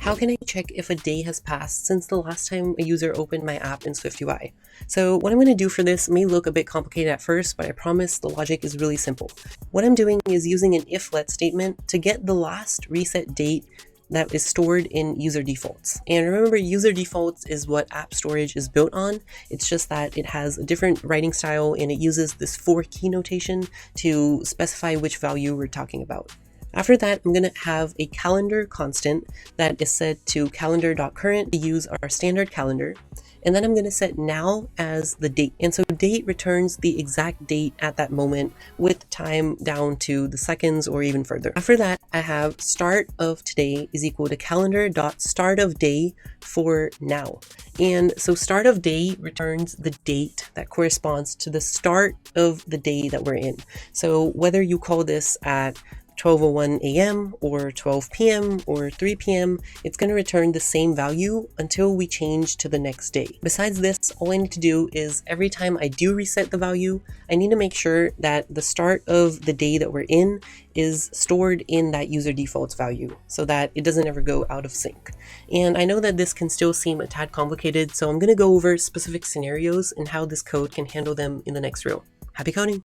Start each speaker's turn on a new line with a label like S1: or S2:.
S1: How can I check if a day has passed since the last time a user opened my app in SwiftUI? So what I'm going to do for this may look a bit complicated at first, but I promise the logic is really simple. What I'm doing is using an if-let statement to get the last reset date that is stored in user defaults. And remember, user defaults is what app storage is built on. It's just that it has a different writing style and it uses this for key notation to specify which value we're talking about. After that, I'm going to have a calendar constant that is set to calendar.current to use our standard calendar. And then I'm going to set now as the date. And so date returns the exact date at that moment with time down to the seconds or even further. After that, I have start of today is equal to calendar.start of day for now. And so start of day returns the date that corresponds to the start of the day that we're in. So whether you call this at 12:01 a.m. or 12 p.m. or 3 p.m., it's going to return the same value until we change to the next day. Besides this, all I need to do is every time I do reset the value, I need to make sure that the start of the day that we're in is stored in that user defaults value so that it doesn't ever go out of sync. And I know that this can still seem a tad complicated, so I'm going to go over specific scenarios and how this code can handle them in the next reel. Happy coding!